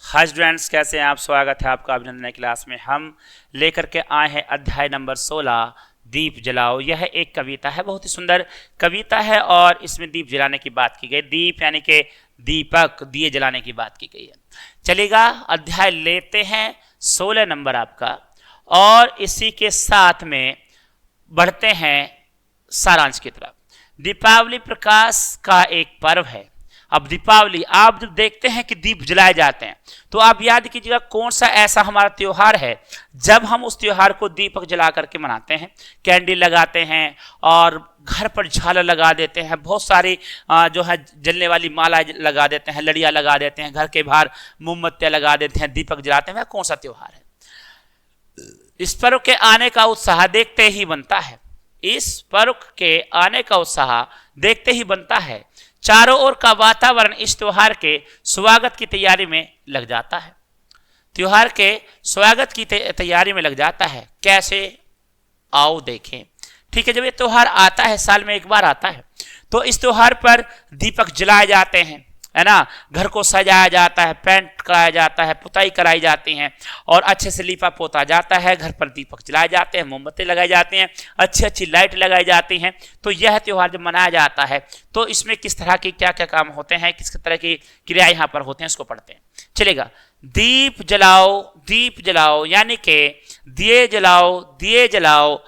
Hi students, कैसे हैं आप। स्वागत है आपका अभिनंदन क्लास में। हम लेकर के आए हैं अध्याय नंबर 16 दीप जलाओ। यह एक कविता है, बहुत ही सुंदर कविता है और इसमें दीप जलाने की बात की गई। दीप यानी कि दीपक, दिए जलाने की बात की गई है। चलेगा, अध्याय लेते हैं 16 नंबर आपका, और इसी के साथ में बढ़ते हैं सारांश की तरफ। दीपावली प्रकाश का एक पर्व है। अब दीपावली आप जब देखते हैं कि दीप जलाए जाते हैं तो आप याद कीजिएगा कौन सा ऐसा हमारा त्योहार है जब हम उस त्योहार को दीपक जला करके मनाते हैं, कैंडल लगाते हैं और घर पर झालर लगा देते हैं, बहुत सारी जो है जलने वाली माला लगा देते हैं, लड़ियां लगा देते हैं, घर के बाहर मोमबत्तियां लगा देते हैं, दीपक जलाते हैं। वह कौन सा त्योहार है? इस पर्व के आने का उत्साह देखते ही बनता है। इस पर्व के आने का उत्साह देखते ही बनता है। चारों ओर का वातावरण इस त्योहार के स्वागत की तैयारी में लग जाता है। त्योहार के स्वागत की तैयारी में लग जाता है। कैसे? आओ देखें। ठीक है, जब ये त्योहार आता है, साल में एक बार आता है, तो इस त्योहार पर दीपक जलाए जाते हैं, है ना। घर को सजाया जाता है, पेंट कराया जाता है, पुताई कराई जाती है और अच्छे से लीपा पोता जाता है। घर पर दीपक जलाए जाते हैं, मोमबत्ती लगाई जाती हैं, अच्छी अच्छी लाइट लगाई जाती हैं। तो यह त्योहार जब मनाया जाता है तो इसमें किस तरह की क्या क्या काम होते हैं, किस तरह की क्रिया यहाँ पर होते हैं, इसको पढ़ते हैं। चलेगा, दीप जलाओ, दीप जलाओ यानी कि दिए जलाओ, दिए जलाओ,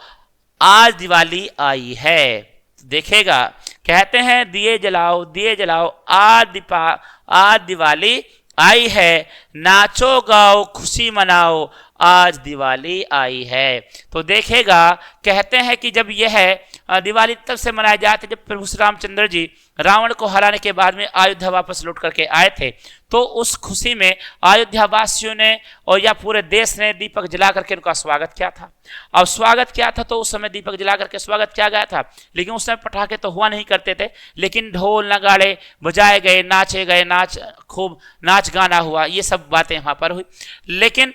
आज दिवाली आई है। देखेगा, कहते हैं दिए जलाओ, दिए जलाओ, आज दिवाली आई है, नाचो गाओ खुशी मनाओ, आज दिवाली आई है। तो देखेगा, कहते हैं कि जब यह दिवाली तब से मनाई जाती है जब प्रभु श्री रामचंद्र जी रावण को हराने के बाद में अयोध्या वापस लौट करके आए थे, तो उस खुशी में अयोध्या वासियों ने और या पूरे देश ने दीपक जला करके उनका स्वागत किया था। अब स्वागत किया था तो उस समय दीपक जला करके स्वागत किया गया था, लेकिन उस समय पटाखे तो हुआ नहीं करते थे, लेकिन ढोल नगाड़े बजाए गए, नाचे गए, खूब नाच गाना हुआ, ये सब बातें वहां पर हुई। लेकिन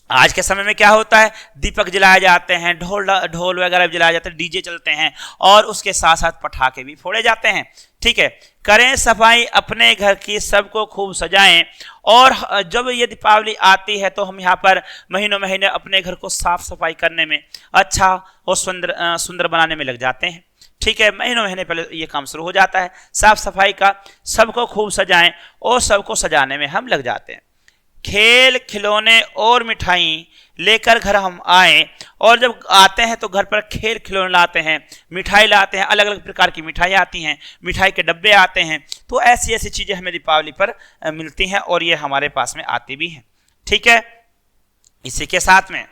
आज के समय में क्या होता है, दीपक जलाए जाते हैं, ढोल वगैरह जलाए जाते हैं, डीजे चलते हैं और उसके साथ साथ पटाखे भी फोड़े जाते हैं। ठीक है, करें सफाई अपने घर की, सबको खूब सजाएं। और जब ये दीपावली आती है तो हम यहाँ पर महीनों महीने अपने घर को साफ सफाई करने में, अच्छा और सुंदर बनाने में लग जाते हैं। ठीक है, महीनों महीने पहले ये काम शुरू हो जाता है साफ सफाई का। सबको खूब सजाएं और सबको सजाने में हम लग जाते हैं। खेल खिलौने और मिठाई लेकर घर हम आए, और जब आते हैं तो घर पर खेल खिलौने लाते हैं, मिठाई लाते हैं, अलग अलग प्रकार की मिठाई आती हैं, मिठाई के डब्बे आते हैं। तो ऐसी ऐसी चीजें हमें दीपावली पर मिलती हैं और ये हमारे पास में आती भी हैं। ठीक है, इसी के साथ में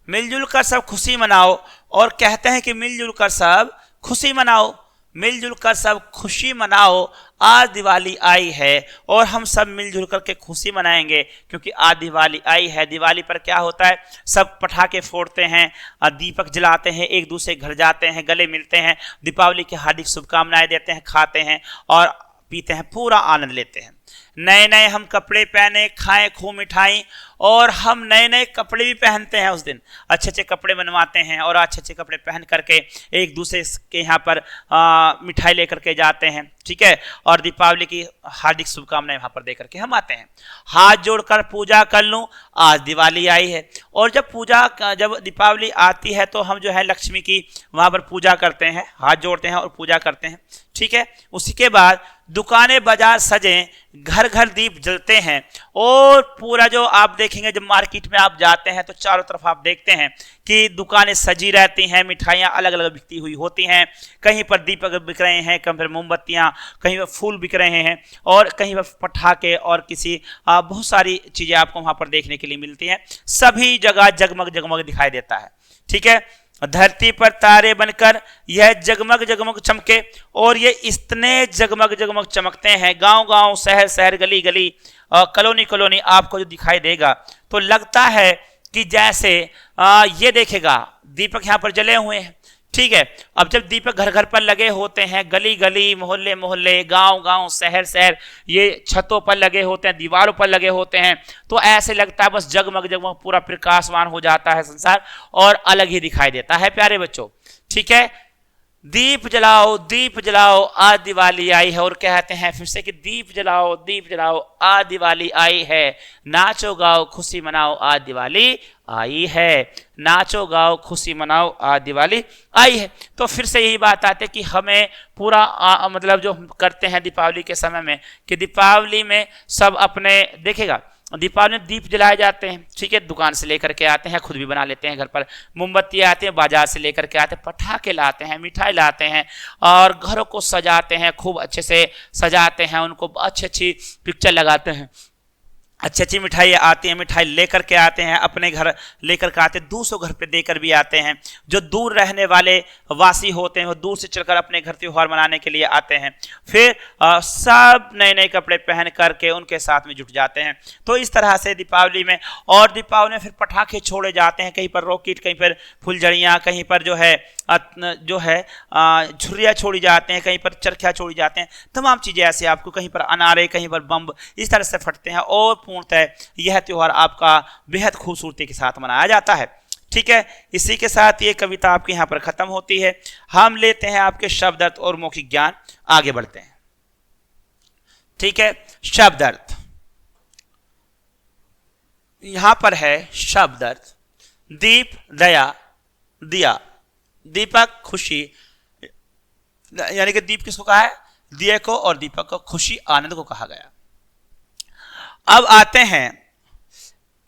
मिलजुल कर सब खुशी मनाओ, और कहते हैं कि मिलजुल कर सब खुशी मनाओ, मिलजुल कर सब खुशी मनाओ, आज दिवाली आई है और हम सब मिलजुल करके खुशी मनाएंगे क्योंकि आज दिवाली आई है। दिवाली पर क्या होता है, सब पटाखे फोड़ते हैं, दीपक जलाते हैं, एक दूसरे घर जाते हैं, गले मिलते हैं, दीपावली की हार्दिक शुभकामनाएं देते हैं, खाते हैं और पीते हैं, पूरा आनंद लेते हैं। नए नए हम कपड़े पहने, खाएं खूब मिठाई, और हम नए नए कपड़े भी पहनते हैं। उस दिन अच्छे अच्छे कपड़े बनवाते हैं और अच्छे अच्छे कपड़े पहन करके एक दूसरे के यहाँ पर मिठाई लेकर के जाते हैं। ठीक है, और दीपावली की हार्दिक शुभकामनाएं वहाँ पर दे करके हम आते हैं। हाथ जोड़कर पूजा कर लूँ, आज दिवाली आई है। और जब दीपावली आती है तो हम जो है लक्ष्मी की वहाँ पर पूजा करते हैं, हाथ जोड़ते हैं और पूजा करते हैं। ठीक है, उसी के बाद दुकानें बाजार सजें, घर घर दीप जलते हैं, और पूरा जो आप देखेंगे जब मार्केट में आप जाते हैं तो चारों तरफ आप देखते हैं कि दुकानें सजी रहती हैं, मिठाइयाँ अलग अलग बिकती हुई होती हैं। कहीं पर दीपक बिक रहे हैं, कहीं पर मोमबत्तियाँ, कहीं पर फूल बिक रहे हैं और कहीं पर पटाखे और बहुत सारी चीज़ें आपको वहाँ पर देखने के लिए मिलती हैं। सभी जगह जगमग जगमग दिखाई देता है। ठीक है, धरती पर तारे बनकर यह जगमग जगमग चमके, और ये इतने जगमग जगमग चमकते हैं, गांव गांव, शहर शहर, गली गली, कॉलोनी कॉलोनी आपको जो दिखाई देगा तो लगता है कि जैसे ये देखेगा दीपक यहाँ पर जले हुए हैं। ठीक है, अब जब दीपक घर घर पर लगे होते हैं, गली गली, मोहल्ले मोहल्ले, गांव गांव, शहर शहर, ये छतों पर लगे होते हैं, दीवारों पर लगे होते हैं, तो ऐसे लगता है बस जगमग जगमग पूरा प्रकाशवान हो जाता है संसार और अलग ही दिखाई देता है प्यारे बच्चों। ठीक है, दीप जलाओ आज दिवाली आई है। और कहते हैं फिर से कि दीप जलाओ आज दिवाली आई है। नाचो गाओ खुशी मनाओ आज दिवाली आई है। नाचो गाओ खुशी मनाओ आज दिवाली आई है। तो फिर से यही बात आती है कि हमें पूरा मतलब जो हम करते हैं दीपावली के समय में, कि दीपावली में सब अपने देखेगा दीपावली में दीप जलाए जाते हैं, ठीक है, दुकान से लेकर के आते हैं, खुद भी बना लेते हैं घर पर, मोमबत्ती आते हैं बाजार से लेकर के आते हैं, पटाखे लाते हैं, मिठाई लाते हैं और घरों को सजाते हैं, खूब अच्छे से सजाते हैं, उनको अच्छी अच्छी पिक्चर लगाते हैं, अच्छी अच्छी मिठाई आती है, मिठाई लेकर के आते हैं, अपने घर लेकर के आते हैं, दूसरों घर पे देकर भी आते हैं। जो दूर रहने वाले वासी होते हैं वो दूर से चलकर अपने घर त्योहार मनाने के लिए आते हैं। फिर सब नए नए कपड़े पहन करके उनके साथ में जुट जाते हैं। तो इस तरह से दीपावली में, और दीपावली में फिर पटाखे छोड़े जाते हैं, कहीं पर रॉकेट, कहीं पर फुलझड़ियाँ, कहीं पर जो है झुर्रियाँ छोड़ी जाते हैं, कहीं पर चरखियाँ छोड़ी जाते हैं, तमाम चीज़ें ऐसे आपको, कहीं पर अनारे, कहीं पर बम इस तरह से फटते हैं। और पूर्णतः यह त्यौहार आपका बेहद खूबसूरती के साथ मनाया जाता है। ठीक है, इसी के साथ ये कविता आपके यहाँ पर खत्म होती है। हम लेते हैं आपके शब्द अर्थ और मौखिक ज्ञान, आगे बढ़ते हैं। ठीक है, शब्द अर्थ यहां पर है। शब्द अर्थ दीप, दया, दिया, दीपक, खुशी, यानी कि दीप किसको कहा है? दिए को, और दीपक को खुशी आनंद को कहा गया। अब आते हैं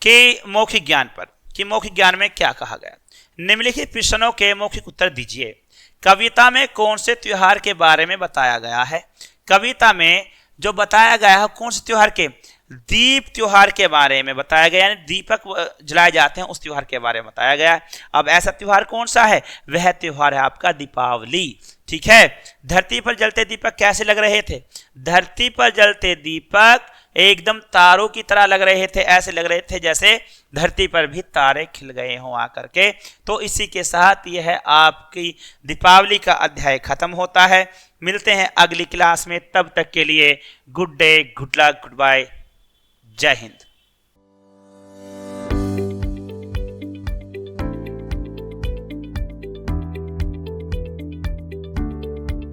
कि मौखिक ज्ञान पर, कि मौखिक ज्ञान में क्या कहा गया। निम्नलिखित प्रश्नों के मौखिक उत्तर दीजिए। कविता में कौन से त्योहार के बारे में बताया गया है? कविता में जो बताया गया है कौन से त्योहार के? दीप त्योहार के बारे में बताया गया, यानी दीपक जलाए जाते हैं उस त्योहार के बारे में बताया गया है। अब ऐसा त्योहार कौन सा है? वह त्योहार है आपका दीपावली। ठीक है, धरती पर जलते दीपक कैसे लग रहे थे? धरती पर जलते दीपक एकदम तारों की तरह लग रहे थे, ऐसे लग रहे थे जैसे धरती पर भी तारे खिल गए हों आकर के। तो इसी के साथ यह है आपकी दीपावली का अध्याय खत्म होता है। मिलते हैं अगली क्लास में, तब तक के लिए good day, good luck, goodbye, जय हिंद।